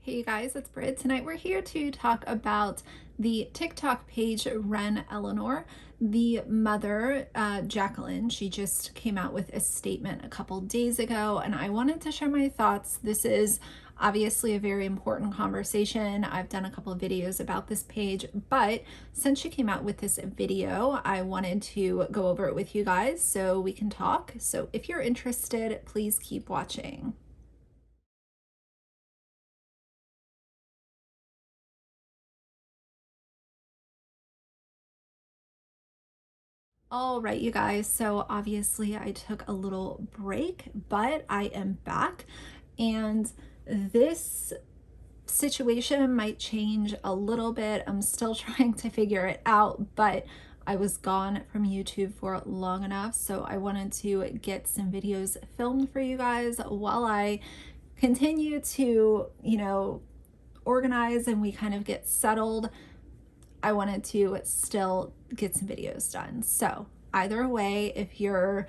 Hey you guys, it's Britt. Tonight we're here to talk about the TikTok page Wren.Eleanor. The mother, Jacqueline, she just came out with a statement a couple days ago, and I wanted to share my thoughts. This is obviously a very important conversation. I've done a couple of videos about this page, but since she came out with this video, I wanted to go over it with you guys so we can talk. So if you're interested, please keep watching. All right, you guys, so obviously I took a little break, but I am back, and this situation might change a little bit. I'm still trying to figure it out, but I was gone from YouTube for long enough, so I wanted to get some videos filmed for you guys while I continue to, organize and we kind of get settled. I wanted to still get some videos done. So either way, if you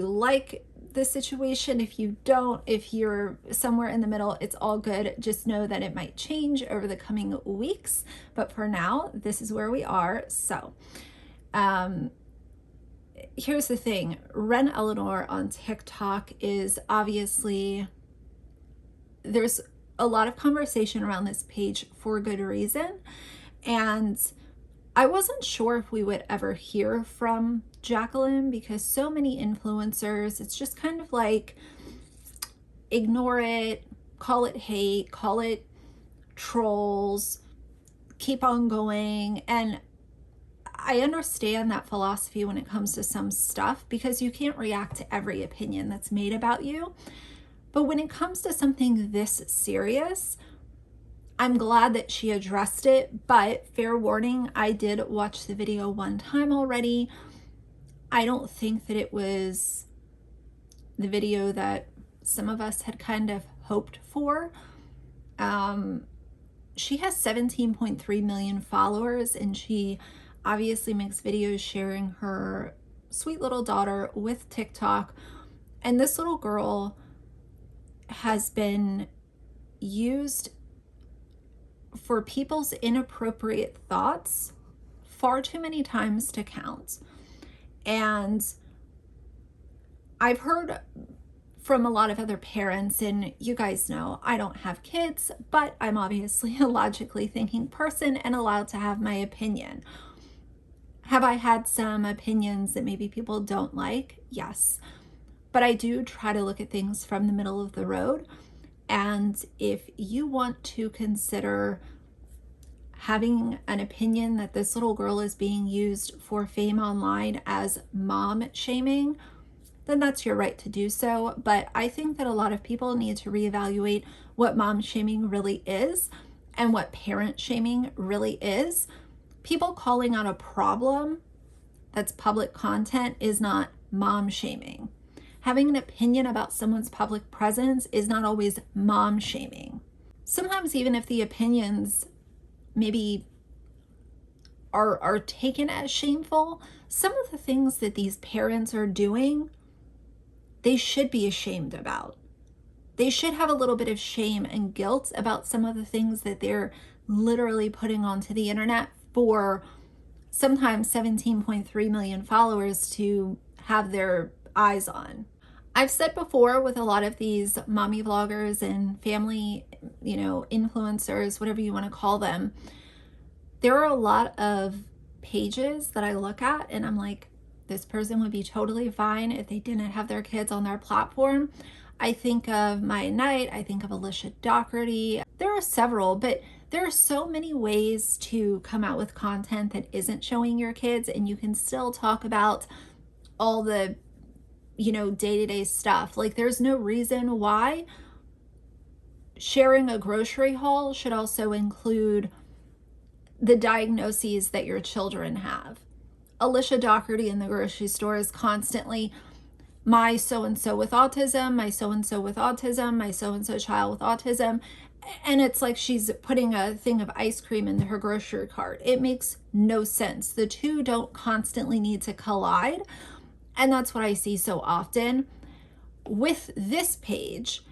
like the situation, if you don't, if you're somewhere in the middle, it's all good. Just know that it might change over the coming weeks, but for now, this is where we are. So here's the thing. Wren.Eleanor on TikTok is obviously, there's a lot of conversation around this page for good reason. And I wasn't sure if we would ever hear from Jacqueline because so many influencers, it's just kind of like, ignore it, call it hate, call it trolls, keep on going. And I understand that philosophy when it comes to some stuff because you can't react to every opinion that's made about you. But when it comes to something this serious, I'm glad that she addressed it, but fair warning, I did watch the video one time already. I don't think that it was the video that some of us had kind of hoped for. She has 17.3 million followers, and she obviously makes videos sharing her sweet little daughter with TikTok. And this little girl has been used for people's inappropriate thoughts far too many times to count. And I've heard from a lot of other parents, and you guys know I don't have kids, but I'm obviously a logically thinking person and allowed to have my opinion. Have I had some opinions that maybe people don't like? Yes. But I do try to look at things from the middle of the road. And if you want to consider having an opinion that this little girl is being used for fame online as mom shaming, then that's your right to do so. But I think that a lot of people need to reevaluate what mom shaming really is and what parent shaming really is. People calling out a problem that's public content is not mom shaming. Having an opinion about someone's public presence is not always mom shaming. Sometimes even if the opinions maybe are taken as shameful, some of the things that these parents are doing, they should be ashamed about. They should have a little bit of shame and guilt about some of the things that they're literally putting onto the internet for sometimes 17.3 million followers to have their eyes on. I've said before with a lot of these mommy vloggers and family, influencers, whatever you want to call them, there are a lot of pages that I look at and I'm like, this person would be totally fine if they didn't have their kids on their platform. I think of Maya Knight, I think of Alicia Doherty. There are several, but there are so many ways to come out with content that isn't showing your kids, and you can still talk about all the day-to-day stuff. Like, there's no reason why sharing a grocery haul should also include the diagnoses that your children have. Alicia Doherty in the grocery store is constantly, my so-and-so with autism, my so-and-so with autism, my so-and-so child with autism. And it's like she's putting a thing of ice cream into her grocery cart. It makes no sense. The two don't constantly need to collide. And that's what I see so often. With this page,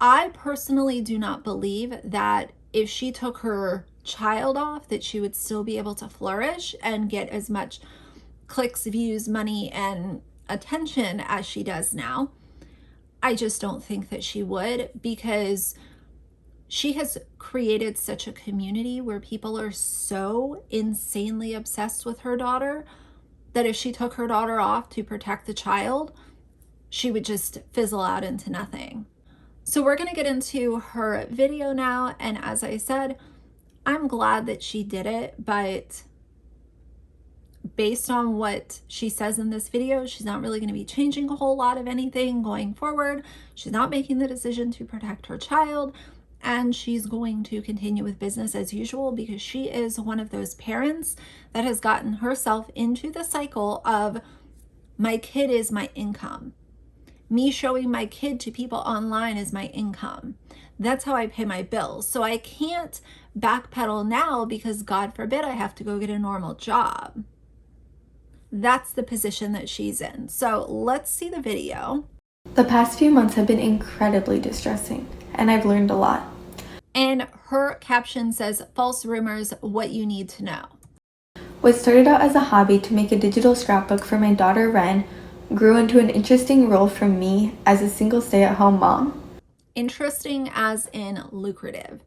I personally do not believe that if she took her child off, that she would still be able to flourish and get as much clicks, views, money, and attention as she does now. I just don't think that she would, because she has created such a community where people are so insanely obsessed with her daughter that if she took her daughter off to protect the child, she would just fizzle out into nothing. So we're going to get into her video now. And as I said, I'm glad that she did it, but based on what she says in this video, she's not really going to be changing a whole lot of anything going forward. She's not making the decision to protect her child, and she's going to continue with business as usual, because she is one of those parents that has gotten herself into the cycle of, my kid is my income. Me showing my kid to people online is my income. That's how I pay my bills. So I can't backpedal now because, God forbid, I have to go get a normal job. That's the position that she's in. So let's see the video. The past few months have been incredibly distressing, and I've learned a lot. And her caption says, false rumors, what you need to know. What started out as a hobby to make a digital scrapbook for my daughter Wren grew into an interesting role for me as a single stay-at-home mom. Interesting as in lucrative.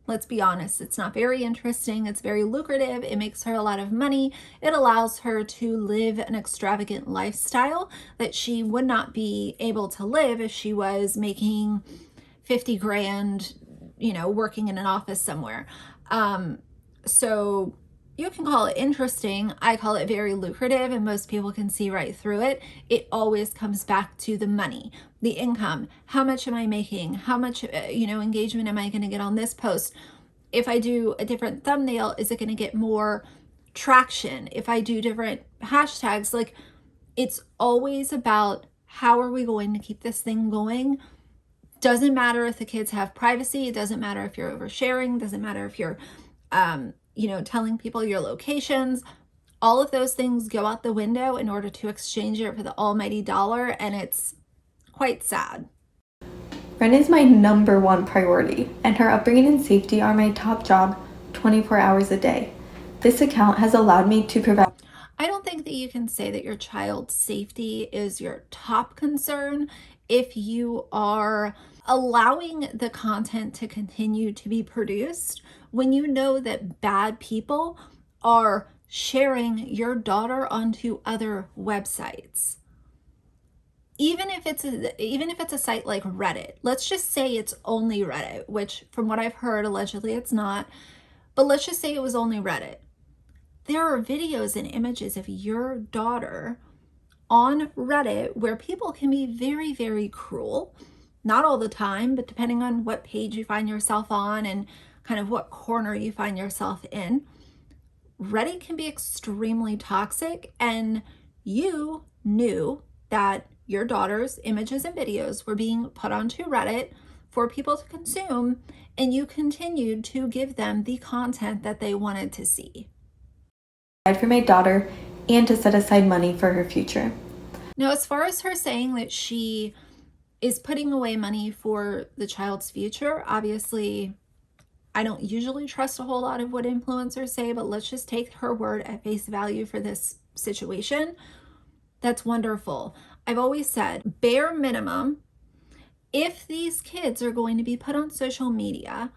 Let's be honest, it's not very interesting. It's very lucrative. It makes her a lot of money. It allows her to live an extravagant lifestyle that she would not be able to live if she was making 50 grand, working in an office somewhere. So you can call it interesting. I call it very lucrative, and most people can see right through it. It always comes back to the money, the income. How much am I making? How much, engagement am I going to get on this post? If I do a different thumbnail, is it going to get more traction? If I do different hashtags, like, it's always about, how are we going to keep this thing going? Doesn't matter if the kids have privacy. It doesn't matter if you're oversharing. Doesn't matter if you're, telling people your locations. All of those things go out the window in order to exchange it for the almighty dollar, and it's quite sad. Wren is my number one priority, and her upbringing and safety are my top job 24 hours a day. This account has allowed me to provide... I don't think that you can say that your child's safety is your top concern if you are allowing the content to continue to be produced when you know that bad people are sharing your daughter onto other websites. Even if it's a site like Reddit, let's just say it's only Reddit, which from what I've heard, allegedly it's not, but let's just say it was only Reddit. There are videos and images of your daughter on Reddit where people can be very, very cruel. Not all the time, but depending on what page you find yourself on and kind of what corner you find yourself in. Reddit can be extremely toxic, and you knew that your daughter's images and videos were being put onto Reddit for people to consume, and you continued to give them the content that they wanted to see. For my daughter and to set aside money for her future. Now, as far as her saying that she is putting away money for the child's future, obviously, I don't usually trust a whole lot of what influencers say, but let's just take her word at face value for this situation. That's wonderful. I've always said, bare minimum, if these kids are going to be put on social media,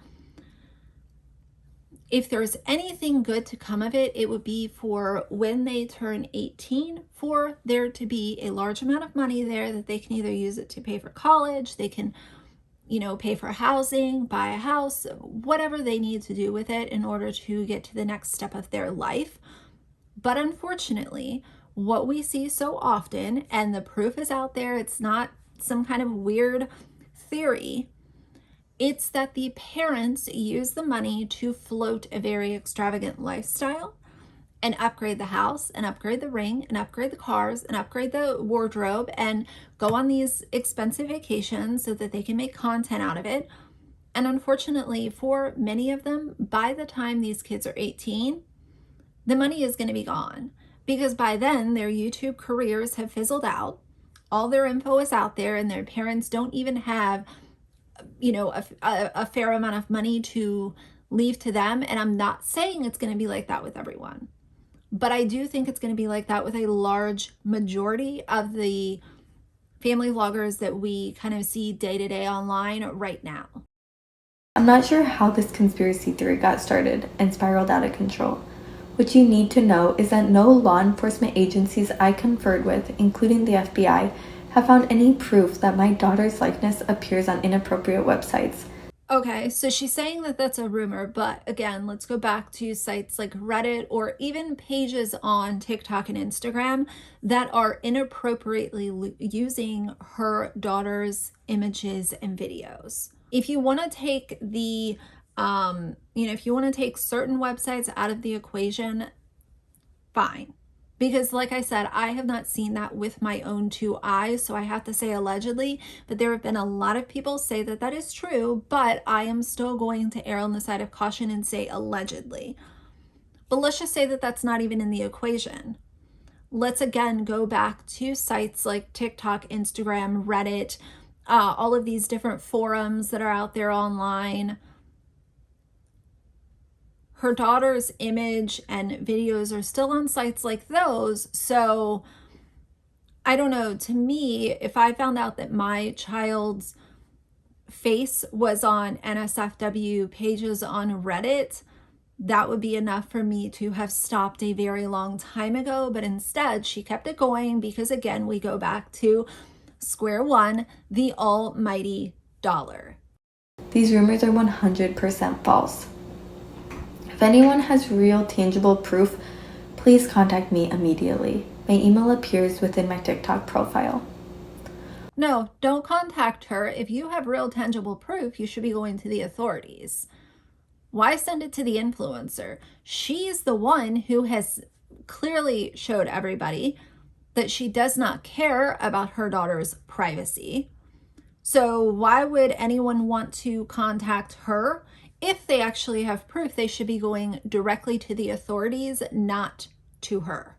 if there's anything good to come of it, it would be for when they turn 18, for there to be a large amount of money there that they can either use it to pay for college, they can, pay for housing, buy a house, whatever they need to do with it in order to get to the next step of their life. But unfortunately, what we see so often, and the proof is out there, it's not some kind of weird theory, it's that the parents use the money to float a very extravagant lifestyle and upgrade the house and upgrade the ring and upgrade the cars and upgrade the wardrobe and go on these expensive vacations so that they can make content out of it. And unfortunately, for many of them, by the time these kids are 18, the money is going to be gone, because by then their YouTube careers have fizzled out. All their info is out there, and their parents don't even have a fair amount of money to leave to them. And I'm not saying it's going to be like that with everyone, but I do think it's going to be like that with a large majority of the family vloggers that we kind of see day to day online right now. I'm not sure how this conspiracy theory got started and spiraled out of control. What you need to know is that no law enforcement agencies I conferred with, including the FBI, have found any proof that my daughter's likeness appears on inappropriate websites. Okay, so she's saying that that's a rumor, but again, let's go back to sites like Reddit or even pages on TikTok and Instagram that are inappropriately using her daughter's images and videos. If you want to take if you want to take certain websites out of the equation, fine. Because like I said, I have not seen that with my own two eyes, so I have to say allegedly, but there have been a lot of people say that that is true, but I am still going to err on the side of caution and say allegedly. But let's just say that that's not even in the equation. Let's again go back to sites like TikTok, Instagram, Reddit, all of these different forums that are out there online. Her daughter's image and videos are still on sites like those. So I don't know, to me, if I found out that my child's face was on NSFW pages on Reddit, that would be enough for me to have stopped a very long time ago. But instead, she kept it going because, again, we go back to square one, the almighty dollar. These rumors are 100% false. If anyone has real tangible proof, please contact me immediately. My email appears within my TikTok profile. No, don't contact her. If you have real tangible proof, you should be going to the authorities. Why send it to the influencer? She's the one who has clearly showed everybody that she does not care about her daughter's privacy. So why would anyone want to contact her? If they actually have proof, they should be going directly to the authorities, not to her.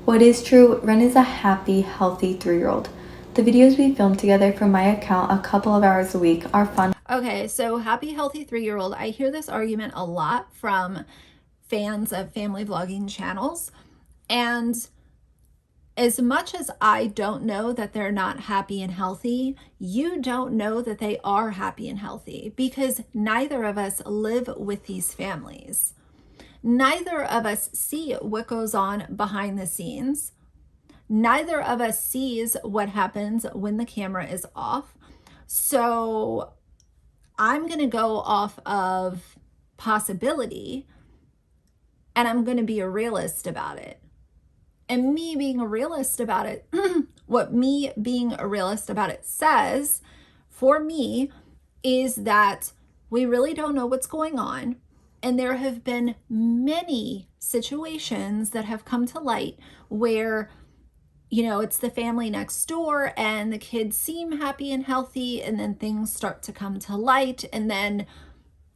What is true, Wren is a happy, healthy 3-year-old. The videos we film together from my account a couple of hours a week are fun. Okay, so happy, healthy 3-year-old. I hear this argument a lot from fans of family vlogging channels. And as much as I don't know that they're not happy and healthy, you don't know that they are happy and healthy because neither of us live with these families. Neither of us see what goes on behind the scenes. Neither of us sees what happens when the camera is off. So I'm going to go off of possibility and I'm going to be a realist about it. And me being a realist about it, what me being a realist about it says for me is that we really don't know what's going on. And there have been many situations that have come to light where, it's the family next door and the kids seem happy and healthy, and then things start to come to light. And then,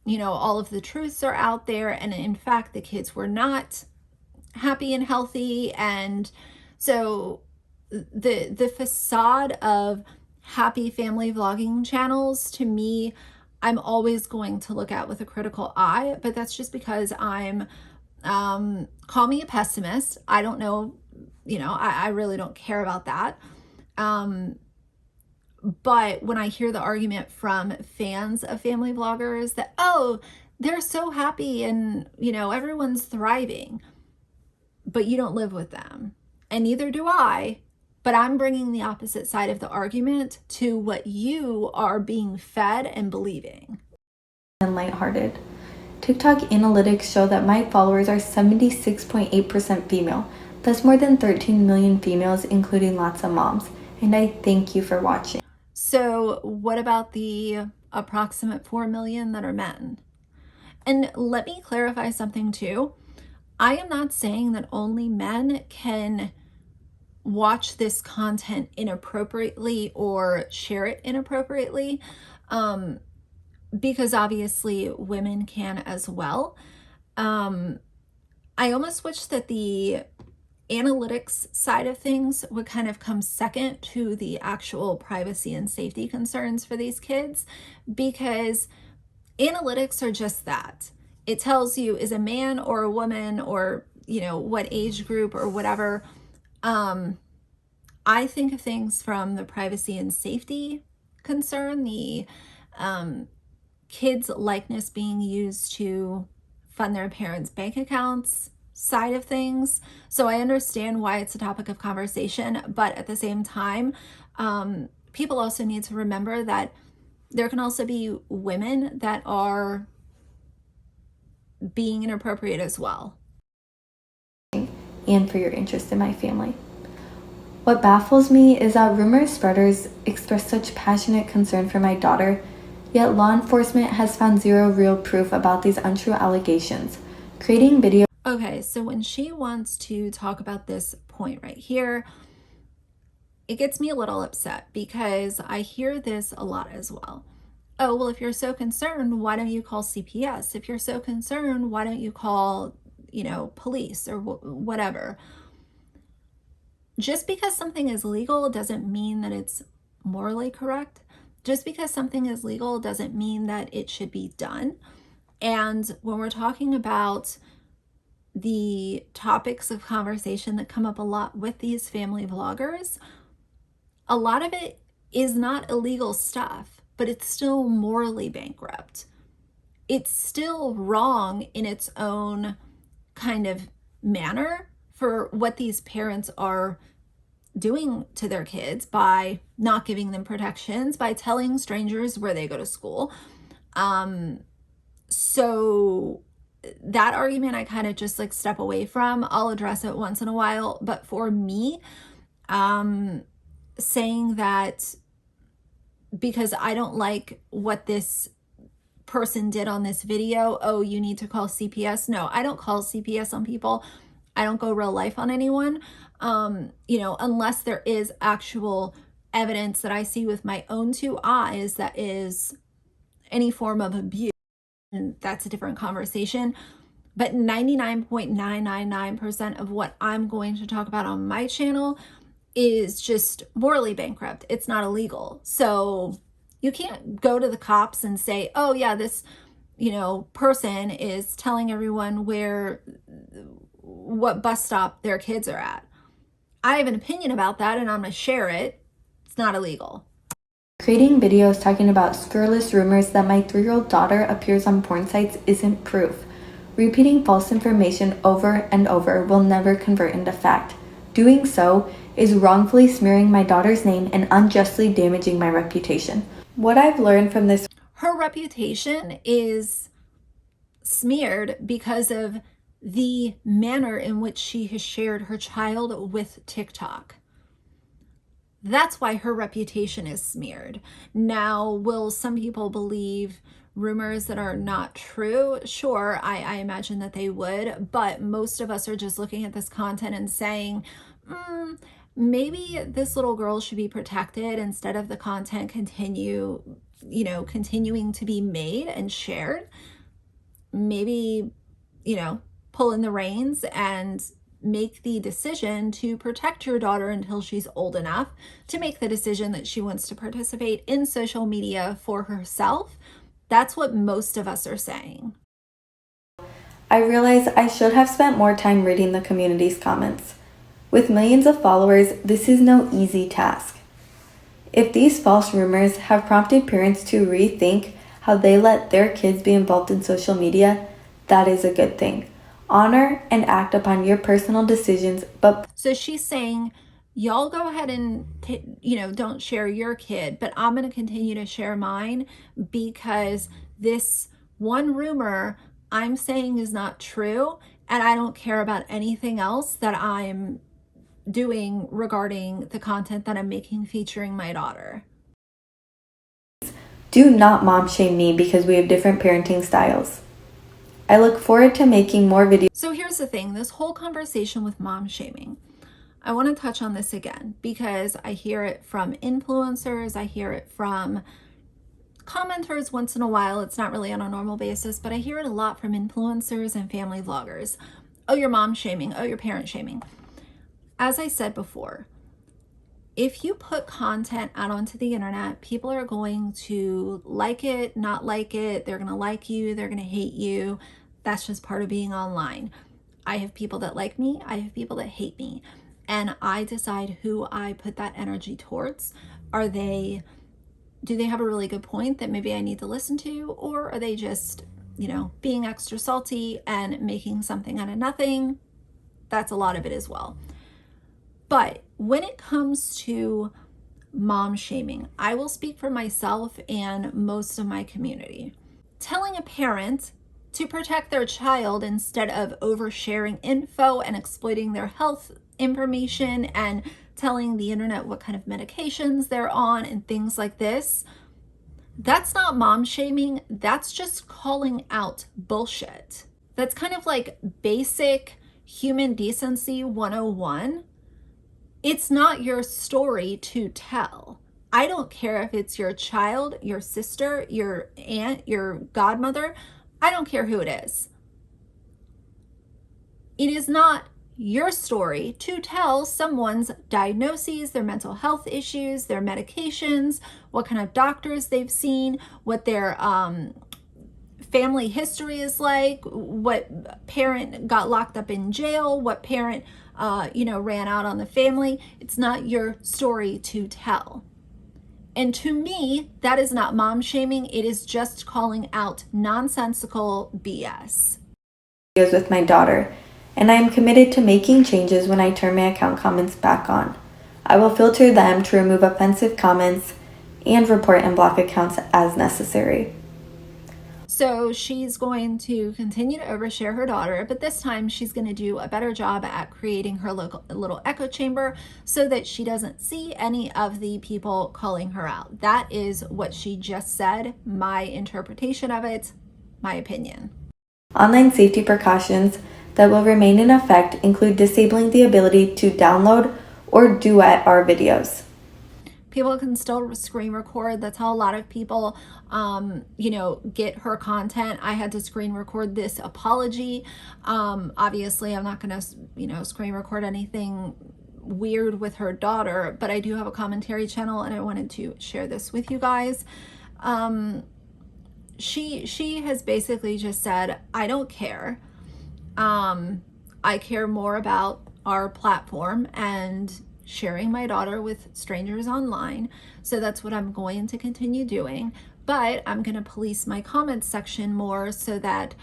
all of the truths are out there. And in fact, the kids were not happy and healthy. And so the facade of happy family vlogging channels, to me, I'm always going to look at with a critical eye, but that's just because I'm call me a pessimist. I don't know, I really don't care about that. But when I hear the argument from fans of family vloggers that, oh, they're so happy and everyone's thriving, but you don't live with them, and neither do I, but I'm bringing the opposite side of the argument to what you are being fed and believing. And lighthearted. TikTok analytics show that my followers are 76.8% female. That's more than 13 million females, including lots of moms. And I thank you for watching. So what about the approximate 4 million that are men? And let me clarify something too. I am not saying that only men can watch this content inappropriately or share it inappropriately, because obviously women can as well. I almost wish that the analytics side of things would kind of come second to the actual privacy and safety concerns for these kids, because analytics are just that. It tells you is a man or a woman or, what age group or whatever. I think of things from the privacy and safety concern, the kids' likeness being used to fund their parents' bank accounts side of things. So I understand why it's a topic of conversation, but at the same time, people also need to remember that there can also be women that are being inappropriate as well. And for your interest in my family. What baffles me is that rumor spreaders express such passionate concern for my daughter, yet law enforcement has found zero real proof about these untrue allegations. Creating video. Okay, so when she wants to talk about this point right here, it gets me a little upset because I hear this a lot as well. Oh, well, if you're so concerned, why don't you call CPS? If you're so concerned, why don't you call, police or whatever? Just because something is legal doesn't mean that it's morally correct. Just because something is legal doesn't mean that it should be done. And when we're talking about the topics of conversation that come up a lot with these family vloggers, a lot of it is not illegal stuff, but it's still morally bankrupt. It's still wrong in its own kind of manner for what these parents are doing to their kids by not giving them protections, by telling strangers where they go to school. So that argument I kind of just like step away from. I'll address it once in a while, but for me, saying that because I don't like what this person did on this video, oh, you need to call CPS. No, I don't call CPS on people. I don't go real life on anyone, unless there is actual evidence that I see with my own two eyes that is any form of abuse. And that's a different conversation. But 99.999% of what I'm going to talk about on my channel is just morally bankrupt. It's not illegal. So you can't go to the cops and say, oh yeah, this, person is telling everyone what bus stop their kids are at. I have an opinion about that and I'm going to share it. It's not illegal. Creating videos talking about scurrilous rumors that my 3-year-old daughter appears on porn sites isn't proof. Repeating false information over and over will never convert into fact. Doing so is wrongfully smearing my daughter's name and unjustly damaging my reputation. What I've learned from this. Her reputation is smeared because of the manner in which she has shared her child with TikTok. That's why her reputation is smeared. Now, will some people believe rumors that are not true? Sure, I imagine that they would, but most of us are just looking at this content and saying, maybe this little girl should be protected instead of the content continuing to be made and shared. Maybe, pull in the reins and make the decision to protect your daughter until she's old enough to make the decision that she wants to participate in social media for herself. That's what most of us are saying. I realize I should have spent more time reading the community's comments. With millions of followers, this is no easy task. If these false rumors have prompted parents to rethink how they let their kids be involved in social media, that is a good thing. Honor and act upon your personal decisions, but... So she's saying, y'all go ahead and, don't share your kid, but I'm going to continue to share mine because this one rumor I'm saying is not true, and I don't care about anything else that I'm doing regarding the content that I'm making featuring my daughter. Do not mom shame me because we have different parenting styles. I look forward to making more videos. So here's the thing, this whole conversation with mom shaming, I want to touch on this again because I hear it from influencers, I hear it from commenters once in a while. It's not really on a normal basis, but I hear it a lot from influencers and family vloggers. Oh, you're mom shaming. Oh, you're parent shaming. as I said before, if you put content out onto the internet, people are going to like it, not like it. They're going to like you, they're going to hate you. That's just part of being online. I have people that like me, I have people that hate me, and I decide who I put that energy towards. Do they have a really good point that maybe I need to listen to, or are they just, being extra salty and making something out of nothing? That's a lot of it as well. But when it comes to mom shaming, I will speak for myself and most of my community. Telling a parent to protect their child instead of oversharing info and exploiting their health information and telling the internet what kind of medications they're on and things like this, that's not mom shaming. That's just calling out bullshit. That's kind of like basic human decency 101. It's not your story to tell. I don't care if it's your child, your sister, your aunt, your godmother. I don't care who it is. It is not your story to tell someone's diagnoses, their mental health issues, their medications, what kind of doctors they've seen, what their family history is like, what parent got locked up in jail, what parent ran out on the family. It's not your story to tell. And to me, that is not mom shaming. It is just calling out nonsensical BS. With my daughter, and I am committed to making changes when I turn my account comments back on. I will filter them to remove offensive comments and report and block accounts as necessary. So she's going to continue to overshare her daughter, but this time she's going to do a better job at creating her little echo chamber so that she doesn't see any of the people calling her out. That is what she just said, my interpretation of it, my opinion. Online safety precautions that will remain in effect include disabling the ability to download or duet our videos. People can still screen record. That's how a lot of people, get her content. I had to screen record this apology. Obviously, I'm not going to, screen record anything weird with her daughter, but I do have a commentary channel and I wanted to share this with you guys. She has basically just said, I don't care. I care more about our platform and sharing my daughter with strangers online. So that's what I'm going to continue doing. But I'm going to police my comments section more so that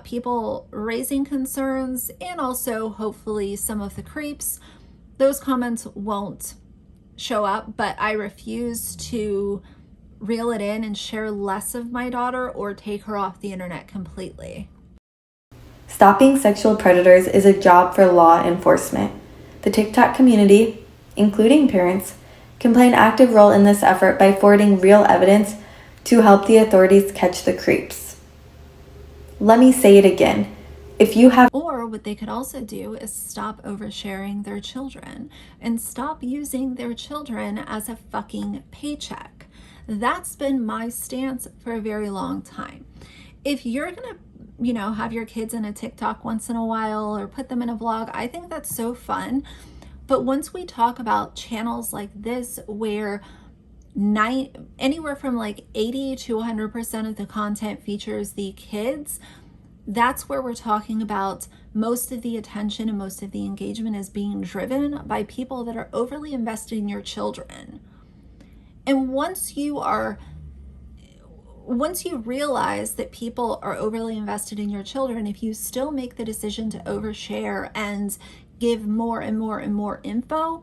people raising concerns and also hopefully some of the creeps, those comments won't show up. But I refuse to reel it in and share less of my daughter or take her off the internet completely. Stopping sexual predators is a job for law enforcement. The TikTok community, including parents, can play an active role in this effort by forwarding real evidence to help the authorities catch the creeps. Let me say it again. Or what they could also do is stop oversharing their children and stop using their children as a fucking paycheck. That's been my stance for a very long time. If you're gonna have your kids in a TikTok once in a while or put them in a vlog, I think that's so fun. But once we talk about channels like this where anywhere from like 80 to 100% of the content features the kids, that's where we're talking about most of the attention and most of the engagement is being driven by people that are overly invested in your children. And once you realize that people are overly invested in your children, if you still make the decision to overshare and give more and more and more info,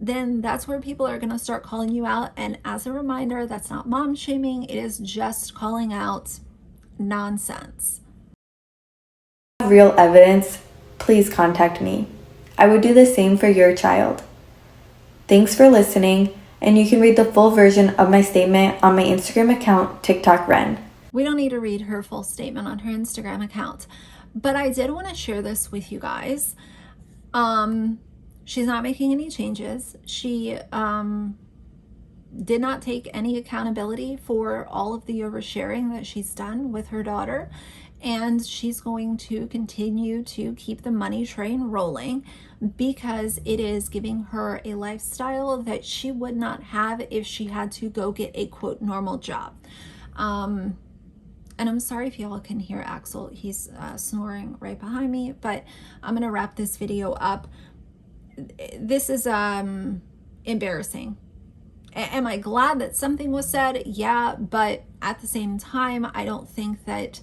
then that's where people are going to start calling you out. And as a reminder, that's not mom shaming. It is just calling out nonsense. Real evidence, please contact me. I would do the same for your child. Thanks for listening. And you can read the full version of my statement on my Instagram account, TikTok Wren. We don't need to read her full statement on her Instagram account, but I did want to share this with you guys. She's not making any changes. She did not take any accountability for all of the oversharing that she's done with her daughter. And she's going to continue to keep the money train rolling because it is giving her a lifestyle that she would not have if she had to go get a quote normal job. And I'm sorry if y'all can hear Axel. He's snoring right behind me, but I'm going to wrap this video up. This is embarrassing. Am I glad that something was said? Yeah, but at the same time, I don't think that,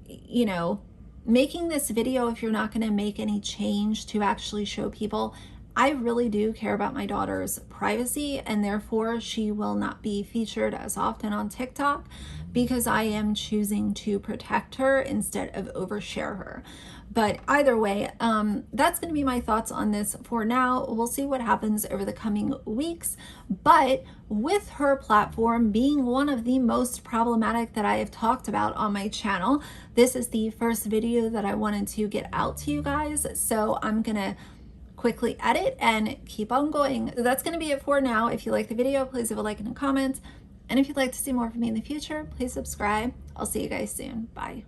you know, making this video, if you're not going to make any change to actually show people, I really do care about my daughter's privacy, and therefore she will not be featured as often on TikTok because I am choosing to protect her instead of overshare her. But either way, that's going to be my thoughts on this for now. We'll see what happens over the coming weeks. But with her platform being one of the most problematic that I have talked about on my channel, this is the first video that I wanted to get out to you guys. So I'm going to quickly edit and keep on going. That's going to be it for now. If you like the video, please leave a like and a comment. And if you'd like to see more from me in the future, please subscribe. I'll see you guys soon. Bye.